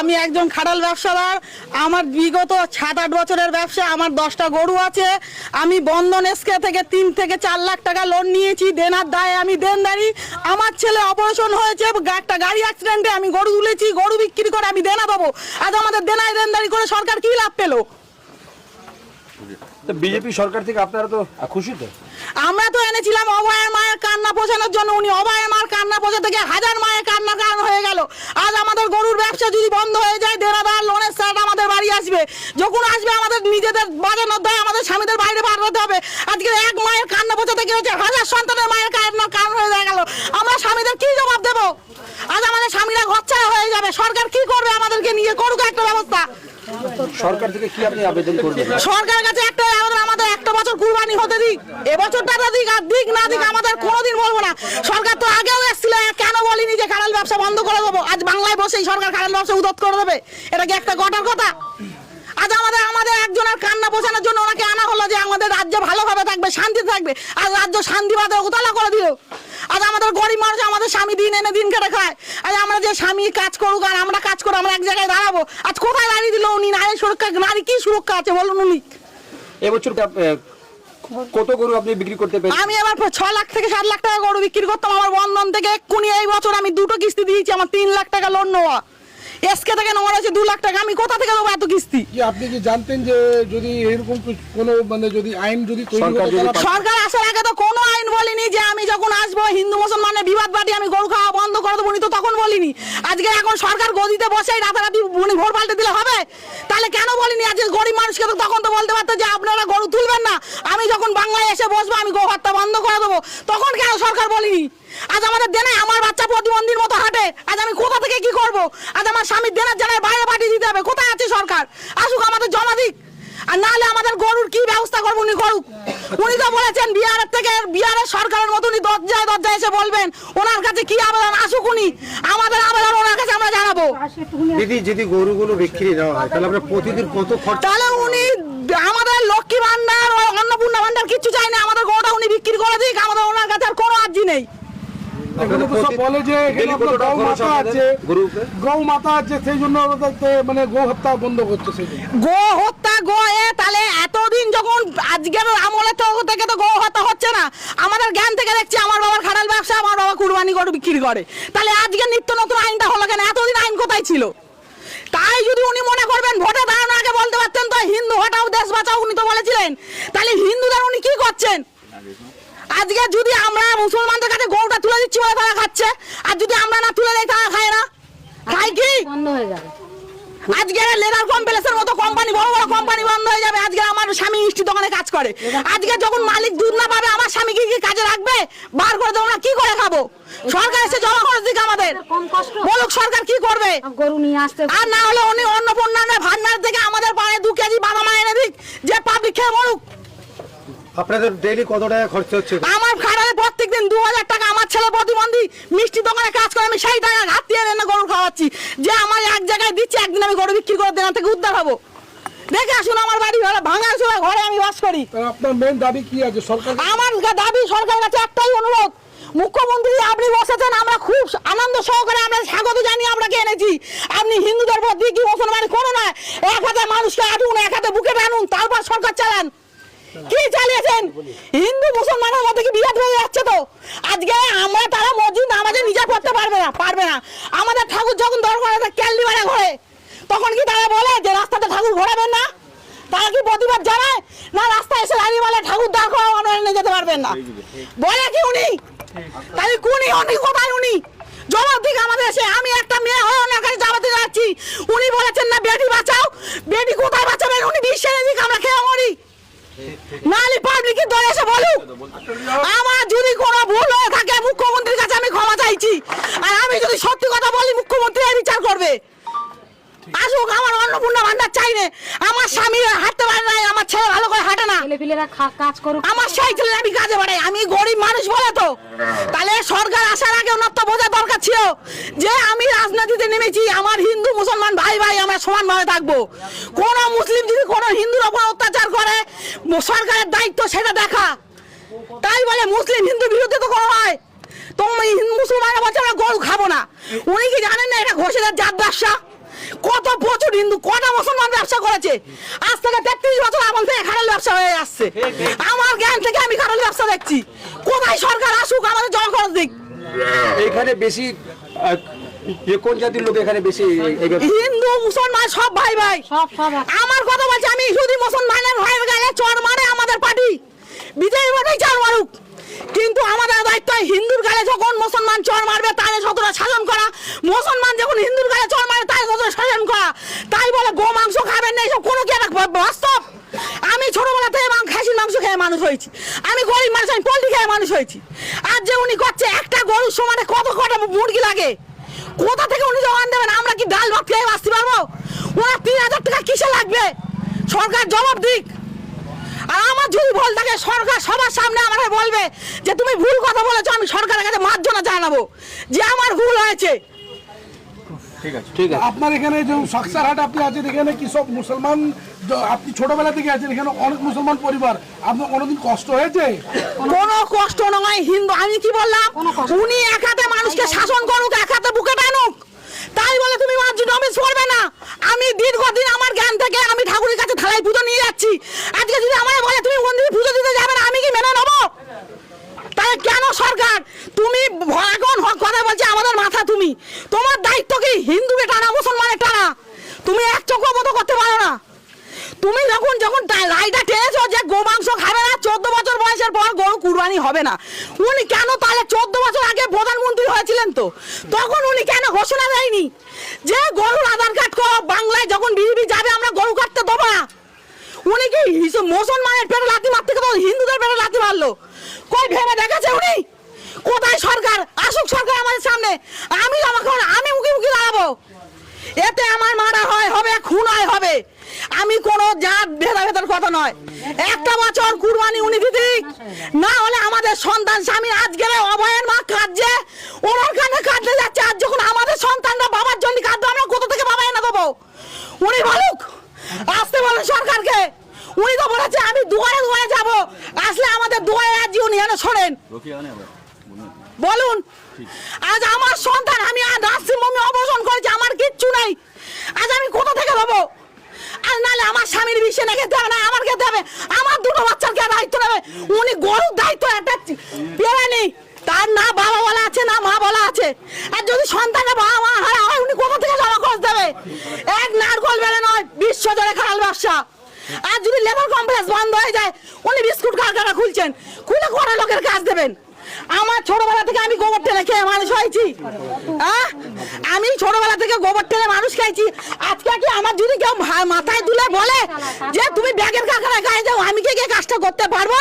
আমি একজন খাটাল ব্যবসাদার। আমার বিগত 7-8 বছরের ব্যবসা। আমার 10টা গরু আছে। আমি বন্ধন এসকে থেকে 3 থেকে 4 লাখ টাকা লোন নিয়েছি। দেনার দায়ে আমি দেনদারি। আমার ছেলে অপারেশন হয়েছে, একটা গাড়ি অ্যাক্সিডেন্টে আমি গরু তুলেছি। গরু বিক্রি করে আমি দেনা দেবো। আজ আমাদের দেনায় দেনদারি করে সরকার কি লাভ পেলো? বিজেপি সরকার থেকে আপনারা তো খুশি তো? আমরা তো এনেছিলাম অভয়ের মায়ের কান্না পোষানোর জন্য। উনি অভয়ের মায়ের কান্না পোষা থেকে 1000 মায়ের কান্নার কারণ হয়ে গেল। আজ আমাদের গরুর ব্যবসা যদি বন্ধ হয়ে যায়, দেনাদার লোনের সাথে আমাদের বাড়ি আসবে। যখন আসবে আমাদের নিজেদের বাজানোর দায় আমাদের স্বামীদের বাইরে পাঠাতে হবে। আজকে এক মায়ের কান্না পোষা থেকে হচ্ছে 1000 সন্তানের মায়ের কান্নার কারণ হয়ে গেল। আমরা স্বামীদের কি জবাব দেবো? আজ আমাদের স্বামীরা ঘরছাড়া হয়ে যাবে। সরকার কি করবে? আমাদেরকে নিয়ে করুক একটা ব্যবস্থা। সরকার থেকে কি আপনি আবেদন করবেন? সরকারের কাছে একটা আবেদন, আমাদের একটা বছর কুরবানি হতে দিক। এবছরটা দিক, আর দিক না দিক আমাদের কোনোদিন বলবো না। সরকার তো আগেও এসেছিল, কেন বলিনি যে খাটাল ব্যবসা বন্ধ করে দেবো? আজ বাংলায় বসেই সরকার খাটাল ব্যবসা উদ্যোগ করে দেবে? এটা কি একটা গটার কথা? আজ আমাদের একজনের কান্না বোঝানোর জন্য ওনাকে আনা হলো যে আমাদের রাজ্য ভালোভাবে থাকবে, শান্তি থাকবে। আর রাজ্য শান্তি বাদে উতলা করে দিল। আজ আমাদের গরিব মানুষ, আমাদের স্বামী দিন এনে দিন কেটে খায়। আজ আমরা যে স্বামী কাজ করুক আর আমরা কাজ করে আমরা এক জায়গায় দাঁড়াবো। আজ কোথায় দাঁড়িয়ে দিল উনি? নারী সুরক্ষা, নারী কি সুরক্ষা আছে বলুন উনি? এবছর কত গরু আপনি বিক্রি করতে পেরেছেন? আমি এবার 6 লাখ থেকে 7 লাখ টাকা গরু বিক্রি করতাম আমার বন্ধন থেকে। এক্ষুনি এই বছর আমি 2টো কিস্তি দিয়েছি। আমার 3 লাখ টাকা লোন নেওয়া। এসকে থেকে নেওয়া হয়েছে 2 লাখ টাকা। আমি কোথা থেকে দেবো এত কিস্তি? আপনি কি জানতেন যে যদি এরকম কোনো যদি আইন যদি সরকার আসার আগে তো কোনো আইন বলিনি যে আমি যখন আসবো হিন্দু মুসলমানের বিবাদ বাটি আমি গরু খাওয়া বন্ধ করে দেবো। উনি তো তখন বলিনি। আজকে এখন সরকার গদিতে বসে রাতারাতি উনি ভোট পাল্টে দিলে হবে? তাহলে কেন বলিনি? আজকে গরিব মানুষকে তো তখন তো বলতে পারতো যে আপনারা গরু তুলবেন না। আমি যখন বাংলায় এসে বসবো আমি গো হত্যা বন্ধ করে দেবো। তখন কেন সরকার বলিনি? আজ আমাদের দেনে আমার বাচ্চা প্রতিবন্ধীর মতো হাঁটে। আজ আমি কোথা থেকে কি করব? আজ আমার স্বামীর দেনার জানায় বাইরে পাঠিয়ে দিতে হবে। কোথায় আছে সরকার? আসুক আমাদের জমা দিক। আর নাহলে আমাদের গরুর কি ব্যবস্থা করবো উনি করুক। উনি তো বলেছেন বিহারের থেকে, বিহারের সরকারের মতো উনি দরজায় দরজায় এসে বলবেন। ওনার কাছে কি আবেদন? আসুক উনি, আমাদের আবেদন ওনার কাছে আমরা জানাবো। দিদি যদি গরুগুলো বিক্রি না হয় তাহলে আমরা প্রতিদিন কত খরচ? তাহলে উনি আমাদের লক্ষ্মী ভান্ডার ও অন্নপূর্ণা ভান্ডার কিচ্ছু চাই না। আমাদের গরুটা উনি বিক্রি করে দিক। আমাদের ওনার কাছে আর কোনো আর্জি নেই। বলে যে গৌ মাতা আছে সেই জন্য মানে গো হত্যা বন্ধ করছে। সেই গো হত্যা তাহলে এতদিন যখন আজকের আমলে থেকে তো গো হত্যা হচ্ছে না। আমাদের জ্ঞান থেকে দেখছি আমার বাবার খাটাল ব্যবসা, আমার বাবা কুরবানি গরু বিক্রি করে। তাহলে আজকে নিত্য নতুন আইনটা হলো কেন? এতদিন আইন কোথায় ছিল? তাই যদি উনি মনে করবেন ভোটে দাঁড়ানোর আগে বলতে পারতেন তো হিন্দু হটাও দেশ বাঁচাও, উনি তো বলেছিলেন। তাহলে হিন্দুদের উনি কি করছেন? আজকে যদি আমরা মুসলমানদের কাছে গরুটা তুলে দিচ্ছি বলে তারা খাচ্ছে, আর যদি আমরা না তুলে দেই তারা খায় না। খায় কি? বন্ধ হয়ে যাবে। আজকে লেদার কমপ্লেক্সের মতো কোম্পানি, বড় বড় কোম্পানি বন্ধ হয়ে যাবে। আজকে আমার স্বামী মিষ্টি দোকানে কাজ করে। আজকে যখন মালিক দুধ না পাবে আমার স্বামী কি কাজে রাখবে? বার করে দেবো না, কি করে খাবো? সরকার এসে জমা করে দিক আমাদের। বলুক সরকার কি করবে। গরু নিয়ে আসতে আর না হলে উনি অন্নপূর্ণা ভান্ডার থেকে আমাদের পায়ে 2 কেজি বাদাম এনে দিক, যে পাবলিক খেয়ে মরুক। আপনাদের ডেইলি কত টাকা খরচ হচ্ছে? আমার খাটালে প্রত্যেকদিন 2000 টাকা। আমার ছেলে প্রতিবন্ধী, মিষ্টি দোকানে কাজ করে। আমি সেই টাকা ঘাট দিয়ে এনে গরু খাওয়াচ্ছি। যে আমার এক জায়গায় দিচ্ছি, একদিন আমি গরু বিক্রি করে দেনা থেকে উদ্ধার হবো। দেখে আসুন আমার বাড়ি ভাঙা চোরা ঘরে আমি বাস করি। আপনার মেন দাবি কি আছে সরকার? আমার দাবি সরকারের কাছে একটাই অনুরোধ। মুখ্যমন্ত্রী আপনি বসেছেন, আমরা খুব আনন্দ সহকারে আমরা স্বাগত জানিয়ে আপনাকে এনেছি। আপনি হিন্দুদের প্রতি কি মুসলমান করো না, এক হাতে মানুষকে আটুন, এক হাতে বুকে টানুন, তারপর সরকার চালান। কি চালিয়েছেন? হিন্দু মুসলমানের মধ্যে কি বিরাট হয়ে যাচ্ছে তো? আজকে আমরা তারা মসজিদ আমাদের নিজে করতে পারবে না। আমাদের ঠাকুর যখন দরকার হয় ক্যান্ডি মারা ঘরে, তখন কি তারা বলে যে রাস্তাতে ঠাকুর ঘোরাবেন না? তারা কি প্রতিবাদ জানায় না? রাস্তায় এসে দাঁড়িয়ে বলে ঠাকুর দরকার আমরা নিয়ে যেতে পারবেন না বলে কি উনি? তাহলে উনি কোথায়? উনি জবাব দিক আমাদের এসে। আমি একটা মেয়ে হয়ে ওনার কাছে জবাব দিতে যাচ্ছি। উনি বলেছেন না বেটি বাঁচাও। বেটি কোথায় বাঁচাবেন? উনি বিশ্বের দিক আমরা খেয়ে মরি। নালি পাবলিকের দলে এসে বলুক। আমার যদি কোনো ভুল হয়ে থাকে মুখ্যমন্ত্রীর কাছে আমি ক্ষমা চাইছি। আর আমি যদি সত্যি কথা বলি মুখ্যমন্ত্রী বিচার করবে। আসুক, আমার অন্নপূর্ণা ভান্ডার চাই না। আমার স্বামী হাঁটতে পারে না, আমার ছেলে ভালো করে হাঁটে না। ছেলেপিলেরা কাজ করুক। আমার সেই ছেলে আমি কাজে বাড়াই। আমি গরিব মানুষ বলে তো। তাহলে সরকার আসার আগে ওনার তো বোঝা দরকার ছিল যে আমি রাজনীতিতে নেমেছি, আমার হিন্দু মুসলমান ভাই ভাই আমরা সমানভাবে থাকবো। কোন মুসলিম যদি কোনো হিন্দুর ওপর অত্যাচার করে সরকারের দায়িত্ব সেটা দেখা। তাই বলে মুসলিম হিন্দু বিরুদ্ধে তো করা হয়। তো মুসলমানরা বলছে আমরা গরু খাবো না। উনি কি জানেন না এটা ঘোষেদের জাত ব্যবসা? কত হিন্দু কটা মুসলমান ব্যবসা করেছে? আজ থেকে 33 বছর আমল থেকে খারাপ ব্যবসা হয়ে আসছে। আমার জ্ঞান থেকে আমি খারাপ ব্যবসা দেখছি। কোথায় সরকার আসুক, আমাদের জল খরচ দিক। এখানে বেশি কোন জাতির লোক এখানে বেশি এই ব্যবসা? হিন্দু মুসলমান সব ভাই ভাই। সব আমার কথা বলছি, আমি যদি মুসলমানের ভাইয়ের গায়ে চড় মারে আমাদের পার্টি বিজয়ী ভোটেই চড় মারুক, কিন্তু আমাদের দায়িত্ব হিন্দুর গায়ে যখন মুসলমান চড় মারবে তাদের শতটা শাসন করা, মুসলমান যখন হিন্দুর গায়ে চড় মারে তাদের শতটা শাসন করা। তাই বলে গো মাংস খাবেন না, এইসব কোনো কি একটা বাস্তব? আমি ছোটবেলা থেকে খাসির মাংস খেয়ে মানুষ হয়েছি, আমি গরিব মানুষ, আমি পোল্ট্রি খেয়ে মানুষ হয়েছি। আর যে উনি করছে একটা গরুর সমানে কত কটা মুরগি লাগে, কোথা থেকে উনি জবান দেবেন? আমরা কি ডাল ভাত খেয়ে বাঁচতে পারবো? ওনার 3000 টাকা কিসে লাগবে? সরকার জবাব দিক। আর আমার যদি ভুল থাকে সরকার সবার সামনে আমাকে বলবে যে তুমি ভুল কথা বলেছো, আমি সরকারের কাছে মার্জনা জানাবো যে আমার ভুল হয়েছে। ঠিক আছে, ঠিক আছে। আপনার এখানে যে সাকসারহাট আপনি আছেন, এখানে কি সব মুসলমান? আপনি ছোটবেলা থেকে আছেন, এখানে অনেক মুসলমান পরিবার, আপনার কোনোদিন কষ্ট হয়েছে? কোনো কষ্ট নয়। হিন্দু, আমি কি বললাম, উনি এক হাতে মানুষকে শাসন করুক, এক হাতে বুকে টানুক, তাই বলে তুমি মার্জি নমিস করবে না। আমি দীর্ঘদিন আমার জ্ঞান থেকে আমি ঠাকুরের কাছে থালায় পুজো নিয়ে যাচ্ছি। আজকে যদি আমায় বলে তুমি মন্দিরে পুজো দিতে যাবে না, আমি কি মেনে নেবো? তাহলে কেন সরকার তুমি এখন কথা বলছে আমাদের মাথা? তুমি তোমার দায়িত্ব কি হিন্দুকে টানা মুসলমানের টানা? তুমি এক চোখ মতো করতে পারো না। তুমি যখন রায়টা টেনেছো যে গো মাংস খাবে না, 14 বছর বয়সের পর গরু কুরবানি হবে না, উনি কেন তাহলে 14 বছর আগে প্রধানমন্ত্রী হয়েছিলেন তো, তখন উনি কেন ঘোষণা দেয়নি যে গরুর আধার কার্ড করো? বাংলায় যখন বিজেপি যাবে আমরা গরু কাটতে দেবো না। উনি কি মুসলমানের পেটে লাথি মারতে গেল, হিন্দুদের পেটে লাথি মারলো? কই ভেবে দেখেছে উনি? কোথায় সরকার? আসুক সরকার আমাদের সামনে, আমি মুখে দাঁড়াবো। এতে আমার মারা হয় হবে, খুন হবে। আমি কোনো জাত ভেদাভেদের কথা নয়। একটা বছর কুরবানি উনি দিদি, না হলে আমাদের সন্তান স্বামী আজকে অভয়ের মা কাঁদছে, ওনার কানে কাঁদতে যাচ্ছে। আজ যখন আমাদের সন্তানরা বাবার জন্য কাঁদবে, আমরা কোথা থেকে বাবা এনে দেবো? উনি বলুক, আসতে বলেন সরকারকে। উনি তো বলেছে আমি দুয়ারে দুয়ারে যাবো, আসলে আমাদের দুয়ারে আজ উনি এনে শোনেন, বলুন। আজ আমার সন্তান, আমি নার্সিং হোমে অবসর করেছি, আমার কিচ্ছু নাই, আজ আমি কোথা থেকে দেবো? আর নাহলে আমার স্বামীর বিষে না খেতে হবে, না আমার খেতে হবে, আমার দুটো বাচ্চার কে দায়িত্ব নেবে? উনি গরুর দায়িত্ব একটা পেয়ে নেই, তার না বাবা বলা আছে না মা বলা আছে। আর যদি সন্তানের বাবা মা হারা হয়, উনি কোথা থেকে জমা খরচ দেবে? এক নারকল বেড়ে নয়, বিশ্ব জুড়ে খারাপ ব্যবসা। আর যদি লেবার কমপ্লেক্স বন্ধ হয়ে যায়, উনি বিস্কুট কারখানা খুলছেন, খুলে ঘরে লোকের কাজ দেবেন। আমার ছোটবেলা থেকে আমি গোবর টেনে খেয়ে মানুষ হয়েছি। আমি ছোটবেলা থেকে গোবর টেনে মানুষ খাইছি। আজকে কি আমার যদি কেউ মাথায় তুলে বলে যে তুমি ব্যাগের কারখানায় গায়ে যাও, আমি কি কাজটা করতে পারবো?